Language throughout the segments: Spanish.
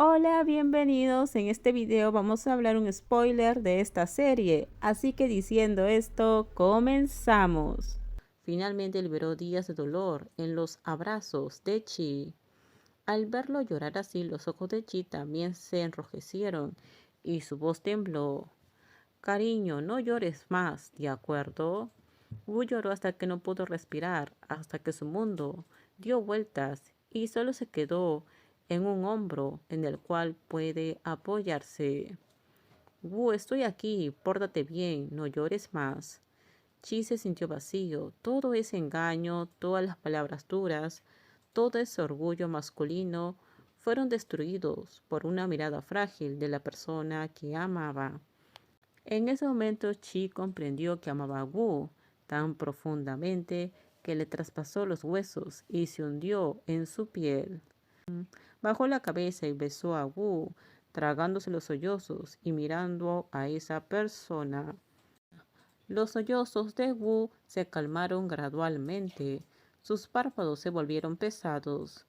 Hola, bienvenidos. En este video vamos a hablar un spoiler de esta serie, así que diciendo esto, comenzamos. Finalmente liberó días de dolor en los abrazos de Chi. Al verlo llorar así, los ojos de Chi también se enrojecieron y su voz tembló. Cariño, no llores más, ¿de acuerdo? Wu lloró hasta que no pudo respirar, hasta que su mundo dio vueltas y solo se quedó en un hombro en el cual puede apoyarse. Wu, estoy aquí, pórtate bien, no llores más. Chi se sintió vacío, todo ese engaño, todas las palabras duras, todo ese orgullo masculino fueron destruidos por una mirada frágil de la persona que amaba. En ese momento Chi comprendió que amaba a Wu tan profundamente que le traspasó los huesos y se hundió en su piel. Bajó la cabeza y besó a Wu, tragándose los sollozos y mirando a esa persona. Los sollozos de Wu se calmaron gradualmente. Sus párpados se volvieron pesados.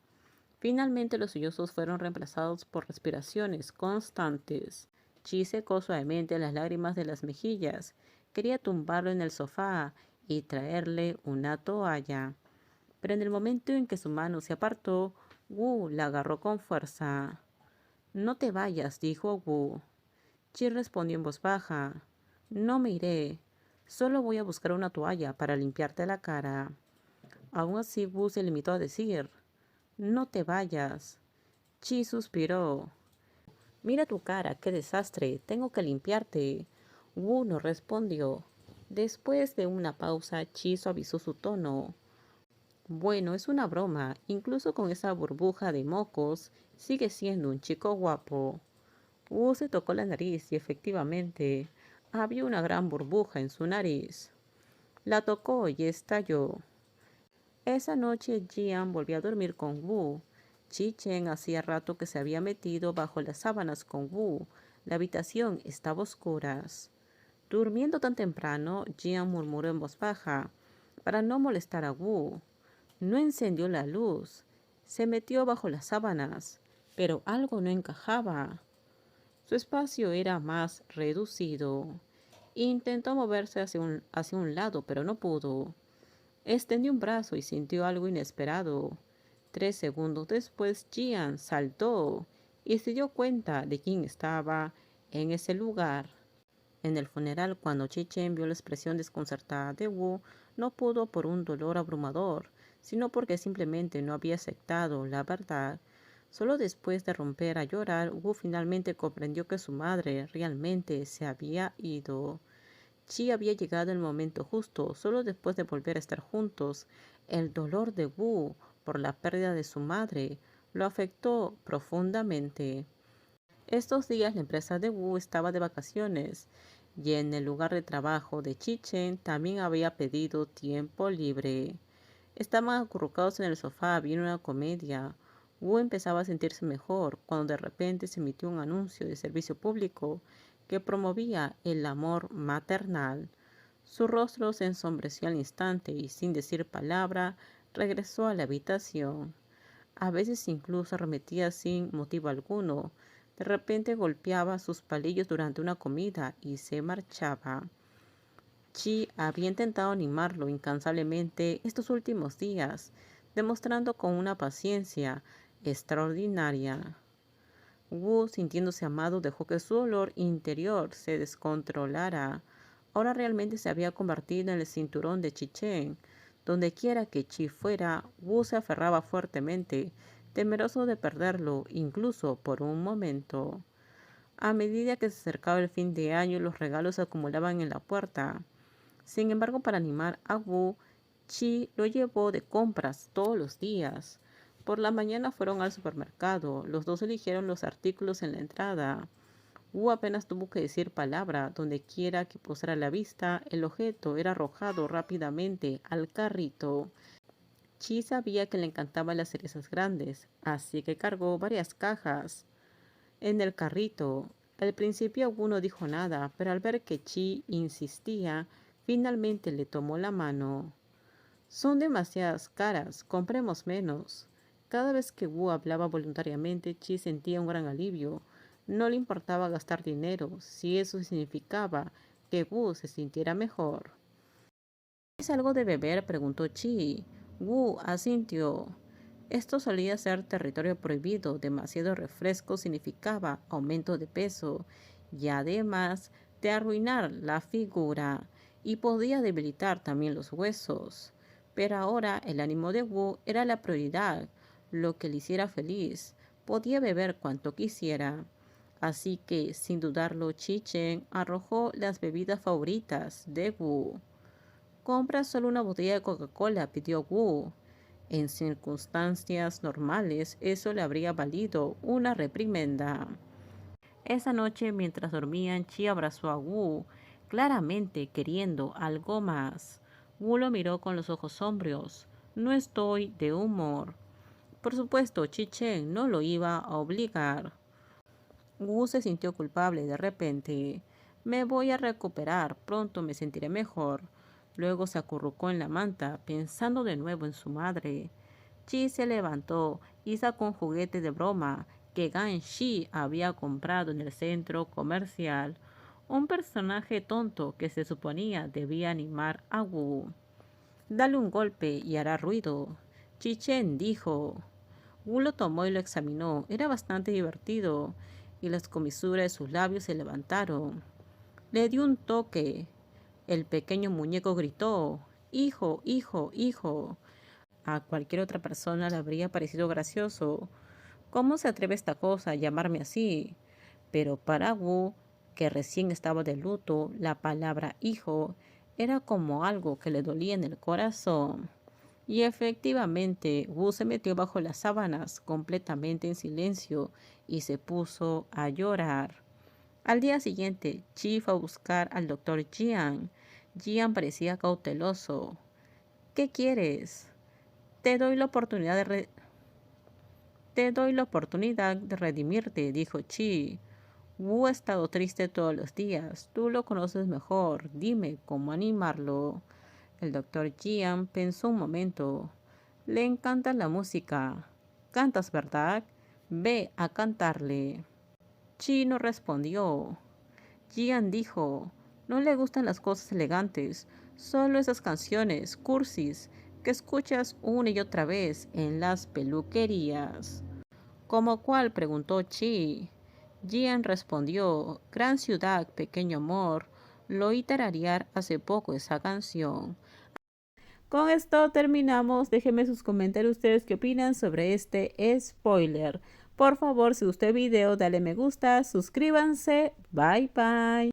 Finalmente los sollozos fueron reemplazados por respiraciones constantes. Chi secó suavemente las lágrimas de las mejillas. Quería tumbarlo en el sofá y traerle una toalla. Pero en el momento en que su mano se apartó, Wu la agarró con fuerza. No te vayas, dijo Wu. Chi respondió en voz baja. No me iré. Solo voy a buscar una toalla para limpiarte la cara. Aún así, Wu se limitó a decir, no te vayas. Chi suspiró. Mira tu cara, qué desastre. Tengo que limpiarte. Wu no respondió. Después de una pausa, Chi suavizó su tono. Bueno, es una broma. Incluso con esa burbuja de mocos, sigue siendo un chico guapo. Wu se tocó la nariz y efectivamente había una gran burbuja en su nariz. La tocó y estalló. Esa noche Jian volvió a dormir con Wu. Chi-Chen hacía rato que se había metido bajo las sábanas con Wu. La habitación estaba a oscuras. Durmiendo tan temprano, Jian murmuró en voz baja, para no molestar a Wu. No encendió la luz. Se metió bajo las sábanas, pero algo no encajaba. Su espacio era más reducido. Intentó moverse hacia un lado, pero no pudo. Extendió un brazo y sintió algo inesperado. 3 segundos después, Jian saltó y se dio cuenta de quién estaba en ese lugar. En el funeral, cuando Chi-Chen vio la expresión desconcertada de Wu, no pudo por un dolor abrumador, sino porque simplemente no había aceptado la verdad. Solo después de romper a llorar, Wu finalmente comprendió que su madre realmente se había ido. Chi había llegado el momento justo, solo después de volver a estar juntos. El dolor de Wu por la pérdida de su madre lo afectó profundamente. Estos días la empresa de Wu estaba de vacaciones y en el lugar de trabajo de Chi-Chen también había pedido tiempo libre. Estaban acurrucados en el sofá viendo una comedia. Wu empezaba a sentirse mejor cuando de repente se emitió un anuncio de servicio público que promovía el amor maternal. Su rostro se ensombreció al instante y sin decir palabra regresó a la habitación. A veces incluso arremetía sin motivo alguno. De repente golpeaba sus palillos durante una comida y se marchaba. Chi había intentado animarlo incansablemente estos últimos días, demostrando con una paciencia extraordinaria. Wu, sintiéndose amado, dejó que su dolor interior se descontrolara. Ahora realmente se había convertido en el cinturón de Chi-Chen. Donde quiera que Chi fuera, Wu se aferraba fuertemente, temeroso de perderlo, incluso por un momento. A medida que se acercaba el fin de año, los regalos se acumulaban en la puerta. Sin embargo, para animar a Wu, Chi lo llevó de compras todos los días. Por la mañana fueron al supermercado. Los dos eligieron los artículos en la entrada. Wu apenas tuvo que decir palabra. Donde quiera que posara la vista, el objeto era arrojado rápidamente al carrito. Chi sabía que le encantaban las cerezas grandes, así que cargó varias cajas en el carrito. Al principio Wu no dijo nada, pero al ver que Chi insistía, finalmente le tomó la mano. Son demasiadas caras, compremos menos. Cada vez que Wu hablaba voluntariamente, Chi sentía un gran alivio. No le importaba gastar dinero, si eso significaba que Wu se sintiera mejor. ¿Es algo de beber?, preguntó Chi. Wu asintió. Esto solía ser territorio prohibido. Demasiado refresco significaba aumento de peso y además de arruinar la figura y podía debilitar también los huesos. Pero ahora el ánimo de Wu era la prioridad, lo que le hiciera feliz. Podía beber cuanto quisiera. Así que, sin dudarlo, Chi Chen arrojó las bebidas favoritas de Wu. Compra solo una botella de Coca-Cola, pidió Wu. En circunstancias normales, eso le habría valido una reprimenda. Esa noche, mientras dormían, Chi abrazó a Wu, claramente queriendo algo más. Wu lo miró con los ojos sombríos. No estoy de humor. Por supuesto, Chi Chen no lo iba a obligar. Wu se sintió culpable de repente. Me voy a recuperar, pronto me sentiré mejor. Luego se acurrucó en la manta, pensando de nuevo en su madre. Chi se levantó y sacó un juguete de broma que Gan Shi había comprado en el centro comercial. Un personaje tonto que se suponía debía animar a Wu. Dale un golpe y hará ruido, Chi Chen dijo. Wu lo tomó y lo examinó. Era bastante divertido, y las comisuras de sus labios se levantaron. Le dio un toque. El pequeño muñeco gritó, «Hijo, hijo, hijo». A cualquier otra persona le habría parecido gracioso. ¿Cómo se atreve esta cosa a llamarme así? Pero para Wu, que recién estaba de luto, la palabra hijo era como algo que le dolía en el corazón. Y efectivamente, Wu se metió bajo las sábanas completamente en silencio y se puso a llorar. Al día siguiente, Chi fue a buscar al doctor Jian. Jian parecía cauteloso. ¿Qué quieres? Te doy la oportunidad de redimirte, dijo Chi. Wu ha estado triste todos los días. Tú lo conoces mejor. Dime cómo animarlo. El doctor Jian pensó un momento. Le encanta la música. ¿Cantas, verdad? Ve a cantarle. Chi no respondió. Jian dijo, no le gustan las cosas elegantes, solo esas canciones cursis que escuchas una y otra vez en las peluquerías. ¿Cómo cuál?, preguntó Chi. Jian respondió, gran ciudad, pequeño amor, lo oí tararear hace poco esa canción. Con esto terminamos. Déjenme sus comentarios ustedes qué opinan sobre este spoiler. Por favor, si gustó el video, dale me gusta, suscríbanse. Bye bye.